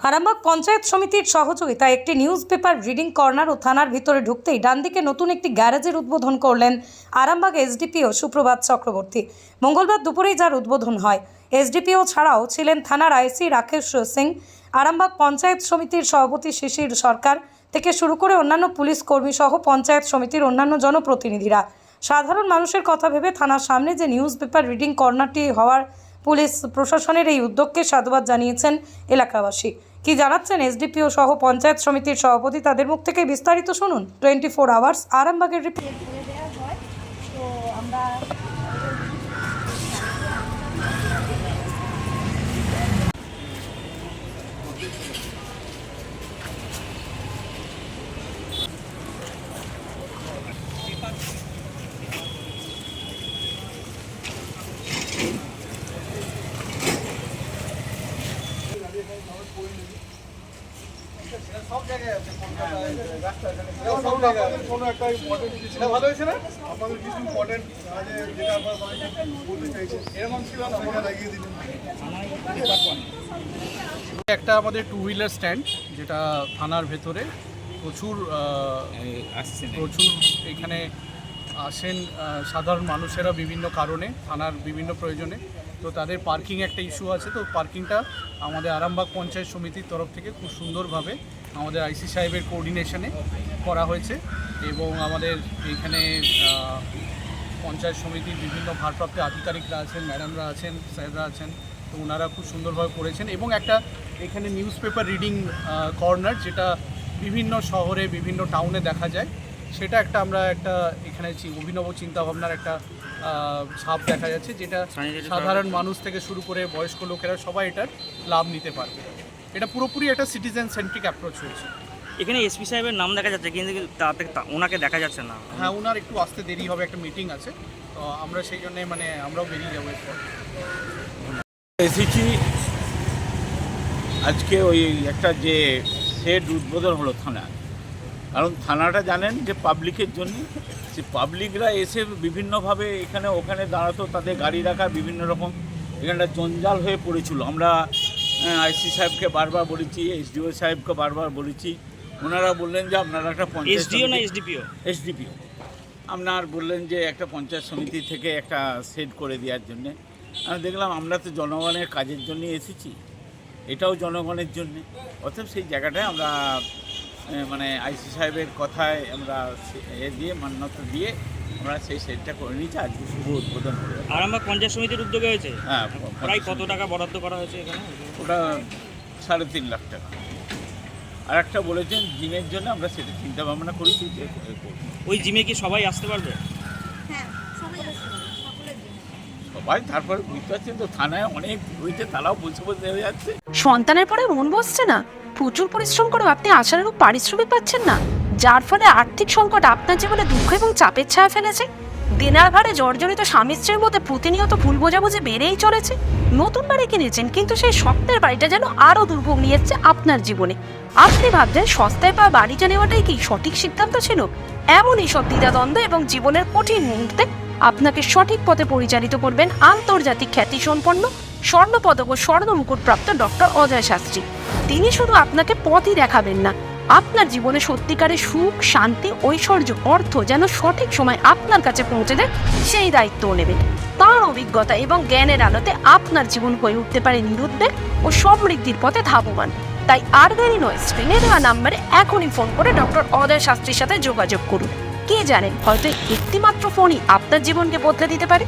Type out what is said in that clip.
আরামবাগ পঞ্চায়েত সমিতির সহযোগিতায় একটি নিউজ পেপার রিডিং কর্নার ও থানার ভিতরে ঢুকতেই ডান দিকে নতুন একটি গ্যারেজের উদ্বোধন করলেন আরামবাগ এসডিপিও সুপ্রভাত চক্রবর্তী। মঙ্গলবার দুপুরেই যার উদ্বোধন হয়। এসডিপিও ছাড়াও ছিলেন থানার আইসি রাকেশ সিং, আরামবাগ পঞ্চায়েত সমিতির সভাপতি শিশির সরকার থেকে শুরু করে অন্যান্য পুলিশ কর্মী সহ পঞ্চায়েত সমিতির অন্যান্য জনপ্রতিনিধিরা। সাধারণ মানুষের কথা ভেবে থানার সামনে যে নিউজ পেপার রিডিং কর্নারটি হওয়ার পুলিশ প্রশাসনের এই উদ্যোগকে সাধুবাদ জানিয়েছেন এলাকাবাসী। কি জানাচ্ছেন এসডিপিও সহ পঞ্চায়েত সমিতির সভাপতি, তাদের মুখ থেকে বিস্তারিত শুনুন। 24 আওয়ার্স আরামবাগের রিপোর্ট। তো আমরা সব জায়গায় আছে, সব জায়গায় কোনো একটা ইম্পর্টেন্ট কিছু ভালো হয়েছে না, আমাদের কিছু ইম্পর্টেন্ট কাজে যেটা আমরা বলতে চাইছি এরকম ছিল না, আমরা লাগিয়ে দিলাম। একটা আমাদের টু হুইলার স্ট্যান্ড, যেটা থানার ভেতরে প্রচুর এখানে আসেন সাধারণ মানুষেরা বিভিন্ন কারণে, থানার বিভিন্ন প্রয়োজনে। তো তাদের পার্কিং একটা ইস্যু আছে, তো পার্কিংটা আমাদের আরামবাগ পঞ্চায়েত সমিতির তরফ থেকে খুব সুন্দরভাবে আমাদের আইসি সাহেবের কোঅর্ডিনেশনে করা হয়েছে। এবং আমাদের এইখানে পঞ্চায়েত সমিতির বিভিন্ন ভারপ্রাপ্ত আধিকারিকরা আছেন, ম্যাডামরা আছেন, স্যাররা আছেন, তো ওনারা খুব সুন্দরভাবে করেছেন। এবং একটা এখানে নিউজ পেপার রিডিং কর্নার, যেটা বিভিন্ন শহরে বিভিন্ন টাউনে দেখা যায়, সেটা একটা আমরা একটা এখানে অভিনব চিন্তাভাবনার একটা ছাপ দেখা যাচ্ছে, যেটা সাধারণ মানুষ থেকে শুরু করে বয়স্ক লোকেরা সবাই এটার লাভ নিতে পারবে। এটা পুরোপুরি একটা সিটিজেন সেন্ট্রিক অ্যাপ্রোচ হয়েছে। এখানে এসপি সাহেবের নাম দেখা যাচ্ছে, কিন্তু ওনাকে দেখা যাচ্ছে না। হ্যাঁ, ওনার একটু আসতে দেরি হবে, একটা মিটিং আছে, তো আমরা সেই জন্যে আমরাও বেরিয়ে যাবো এরপর। এসেছি আজকে ওই একটা যে শেড উদ্বোধন হলো থানার, কারণ থানাটা জানেন যে পাবলিকের জন্য, যে পাবলিকরা এসে বিভিন্নভাবে এখানে ওখানে দাঁড়াতো, তাদের গাড়ি রাখা বিভিন্ন রকম এখানটা জঞ্জাল হয়ে পড়েছিল। আমরা আইসি সাহেবকে বারবার বলেছি, এসডিও সাহেবকে বারবার বলেছি, ওনারা বললেন যে আপনারা একটা পঞ্চায়েত এসডিপিও আপনার বললেন যে একটা পঞ্চায়েত সমিতি থেকে একটা সেট করে দেওয়ার জন্যে। আমি দেখলাম আমরা তো জনগণের কাজের জন্য এসেছি, এটাও জনগণের জন্যে, অতএব সেই জায়গাটায় আমরা আইসি সাহেবের কথায় আমরা দিয়ে মান্যতা দিয়ে আমরা সেই সেটটা করে নিয়েছি। আজকে শুভ উদ্বোধন হলো। আরামবাগ পঞ্চায়েত সমিতির উদ্যোগে হয়েছে। হ্যাঁ, প্রায় কত টাকা বরাদ্দ করা হয়েছে এখানে? ওটা 3.5 লাখ টাকা। আর একটা বলেছেন জিমের জন্য, আমরা সেটা চিন্তা ভাবনা করেছি যে ওই জিমে কি সবাই আসতে পারবে? সবাই, তারপরে বুঝতে পারছেন তো থানায় অনেক হইতে, তারাও বসে বসে হয়ে যাচ্ছে। সন্তানের পরে মন বসছে না, প্রচুর পরিশ্রম করেও আপনি আশানুরূপ পারিশ্রমিক পাচ্ছেন না, যার ফলে আর্থিক সংকট আপনার জীবনে দুঃখ এবং চাপের ছায়া ফেলেছে। দিনার ভারে জর্জরিত স্বামী স্ত্রীর মধ্যে প্রতিনিয়ত ভুল বোঝাবুঝি বেড়েই চলেছে। নতুন বাড়ি কিনেছেন, কিন্তু সেই স্বপ্নের বাড়িটা যেন আরও দুর্ভোগ নিয়ে যাচ্ছে আপনার জীবনে। আপনি ভাবছেন সস্তায় পাওয়া বাড়িটা নেওয়াটাই কি সঠিক সিদ্ধান্ত ছিল? এমনই সব দ্বিধাদ্বন্দ্ব এবং জীবনের কঠিন মুহূর্তে আপনাকে সঠিক পথে পরিচালিত করবেন আন্তর্জাতিক খ্যাতিসম্পন্ন স্বর্ণপদক ও স্বর্ণ মুকুটপ্রাপ্ত ডক্টর অজয় শাস্ত্রী। তিনি শুধু আপনাকে পথই দেখাবেন না, আপনার জীবনে সত্যিকারের সুখ, শান্তি, ঐশ্বর্য, অর্থ যেন সঠিক সময় আপনার কাছে পৌঁছে দেয়, সেই দায়িত্বও নেবেন। তাঁর অভিজ্ঞতা এবং জ্ঞানের আলোতে আপনার জীবন হয়ে উঠতে পারে নিরুদ্বেগ ও সমৃদ্ধির পথে ধাবমান। তাই আর দেরি নয়, স্ক্রিনে দেওয়া নাম্বারে এখনই ফোন করে ডক্টর অজয় শাস্ত্রীর সাথে যোগাযোগ করুন। কে জানেন, হয়তো একটিমাত্র ফোনই আপনার জীবনকে বদলে দিতে পারে।